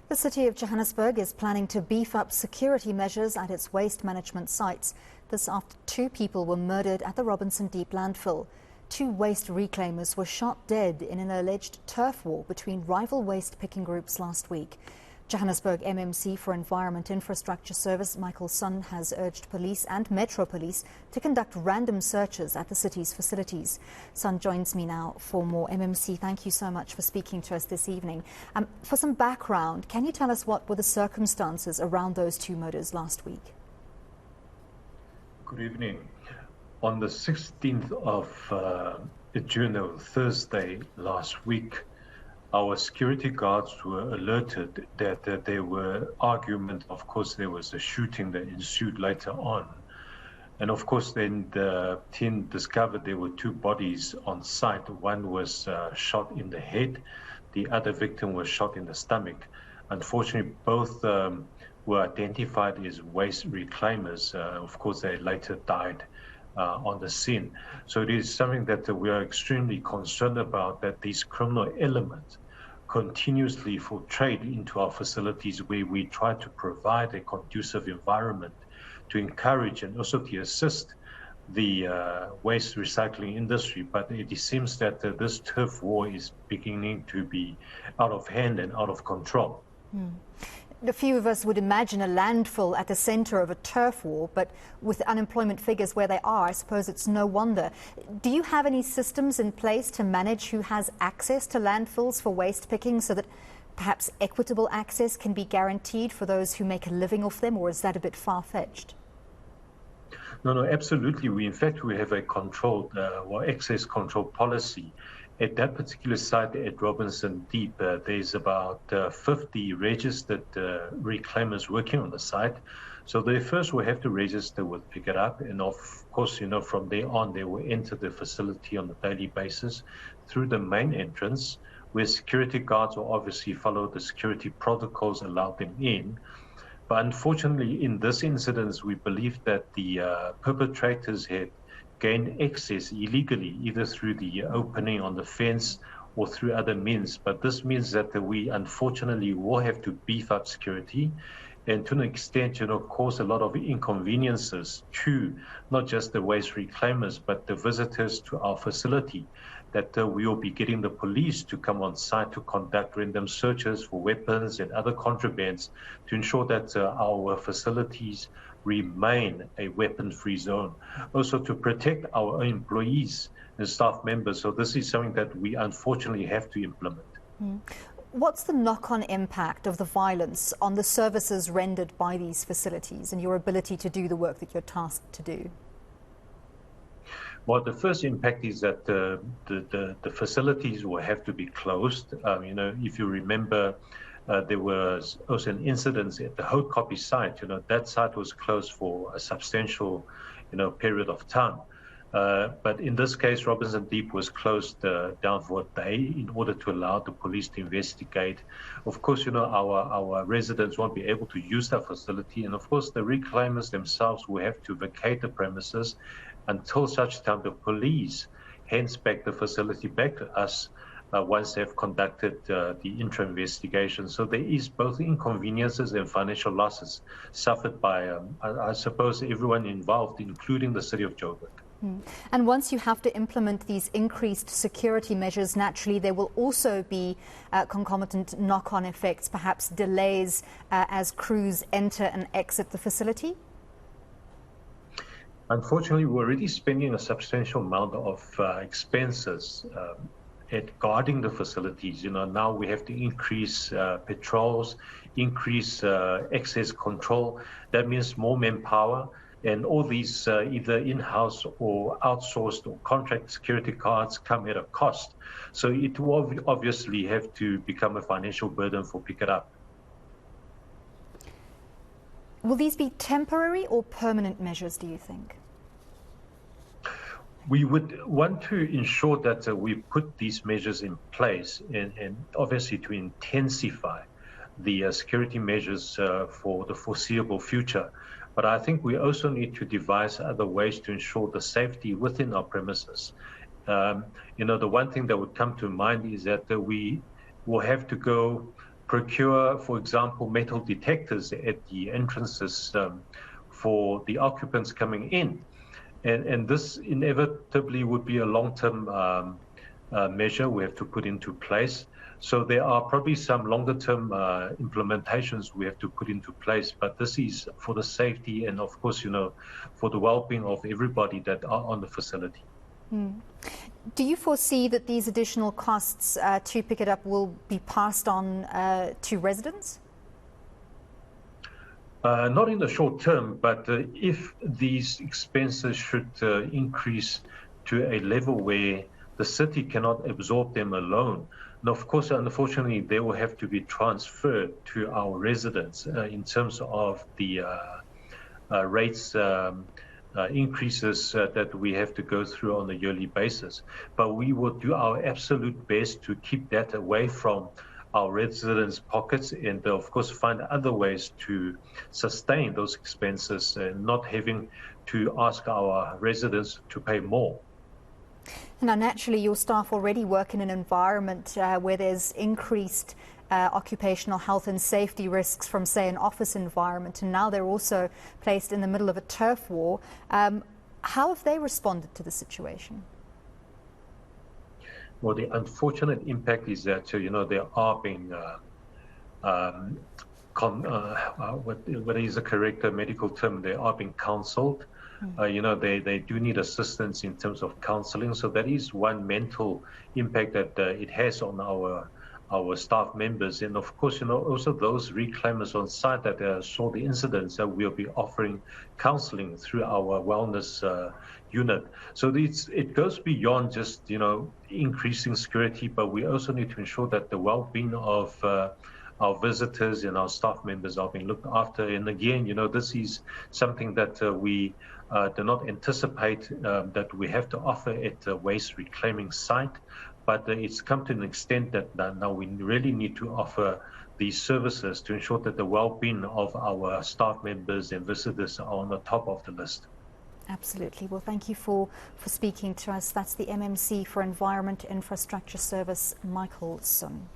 The city of Johannesburg is planning to beef up security measures at its waste management sites. This after 2 people were murdered at the Robinson Deep landfill. 2 waste reclaimers were shot dead in an alleged turf war between rival waste picking groups last week. Johannesburg MMC for Environment Infrastructure Service Michael Son has urged police and Metro Police to conduct random searches at the city's facilities. Son joins me now for more. MMC, thank you so much for speaking to us this evening. For some background, can you tell us what were the circumstances around those 2 murders last week? Good evening. On the 16th of June, Thursday last week, our security guards were alerted that there were argument. Of course, there was a shooting that ensued later on. And of course, then the team discovered there were 2 bodies on site. One was shot in the head. The other victim was shot in the stomach. Unfortunately, both were identified as waste reclaimers. Of course, they later died on the scene. So it is something that we are extremely concerned about, that these criminal elements continuously infiltrate into our facilities, where we try to provide a conducive environment to encourage and also to assist the waste recycling industry. But it seems that this turf war is beginning to be out of hand and out of control. A few of us would imagine a landfill at the center of a turf war, but with unemployment figures where they are, I suppose it's no wonder. Do you have any systems in place to manage who has access to landfills for waste picking, so that perhaps equitable access can be guaranteed for those who make a living off them, or is that a bit far-fetched? No, absolutely. We have a controlled or access control policy. At that particular site at Robinson Deep, there's about 50 registered reclaimers working on the site. So they first will have to register with Pick It Up, and of course, from there on, they will enter the facility on a daily basis through the main entrance, where security guards will obviously follow the security protocols, allow them in. But unfortunately, in this incident, we believe that the perpetrators had gained access illegally, either through the opening on the fence or through other means. But this means that we unfortunately will have to beef up security, and to an extent, cause a lot of inconveniences to not just the waste reclaimers, but the visitors to our facility, that we will be getting the police to come on site to conduct random searches for weapons and other contrabands to ensure that our facilities remain a weapon-free zone. Also to protect our own employees and staff members. So this is something that we unfortunately have to implement. What's the knock-on impact of the violence on the services rendered by these facilities and your ability to do the work that you're tasked to do? Well, the first impact is that the facilities will have to be closed. If you remember, there was also an incident at the Hout Copy site. That site was closed for a substantial, period of time. But in this case, Robinson Deep was closed down for a day in order to allow the police to investigate. Of course, our residents won't be able to use that facility. And of course, the reclaimers themselves will have to vacate the premises until such time the police hands back the facility back to us once they've conducted the interim investigation. So there is both inconveniences and financial losses suffered by, I suppose, everyone involved, including the city of Joburg. And once you have to implement these increased security measures, naturally there will also be concomitant knock-on effects, perhaps delays as crews enter and exit the facility? Unfortunately, we're already spending a substantial amount of expenses at guarding the facilities. Now we have to increase patrols, increase access control. That means more manpower. And all these either in-house or outsourced or contract security guards come at a cost. So it will obviously have to become a financial burden for Pick It Up. Will these be temporary or permanent measures, do you think? We would want to ensure that we put these measures in place and obviously to intensify the security measures for the foreseeable future. But I think we also need to devise other ways to ensure the safety within our premises. The one thing that would come to mind is that we will have to go procure, for example, metal detectors at the entrances for the occupants coming in. And this inevitably would be a long-term measure we have to put into place. So there are probably some longer-term implementations we have to put into place, but this is for the safety and, of course, for the well-being of everybody that are on the facility. Do you foresee that these additional costs to pick it up will be passed on to residents? Not in the short term, but if these expenses should increase to a level where the city cannot absorb them alone, and of course, unfortunately, they will have to be transferred to our residents in terms of the rates increases that we have to go through on a yearly basis. But we will do our absolute best to keep that away from our residents' pockets and, of course, find other ways to sustain those expenses and not having to ask our residents to pay more. Now, naturally, your staff already work in an environment where there's increased occupational health and safety risks from, say, an office environment, and now they're also placed in the middle of a turf war. How have they responded to the situation? Well, the unfortunate impact is that, they are being, what is the correct medical term, they are being counseled. They do need assistance in terms of counseling. So that is one mental impact that it has on our staff members. And of course, also those reclaimers on site that saw the incidents that we'll be offering counseling through our wellness unit. So it goes beyond just, increasing security, but we also need to ensure that the well-being of our visitors and our staff members are being looked after. And again, this is something that we do not anticipate that we have to offer at the waste reclaiming site, but it's come to an extent that now we really need to offer these services to ensure that the well-being of our staff members and visitors are on the top of the list. Absolutely. Well, thank you for speaking to us. That's the MMC for Environment Infrastructure Service, Michael Sun.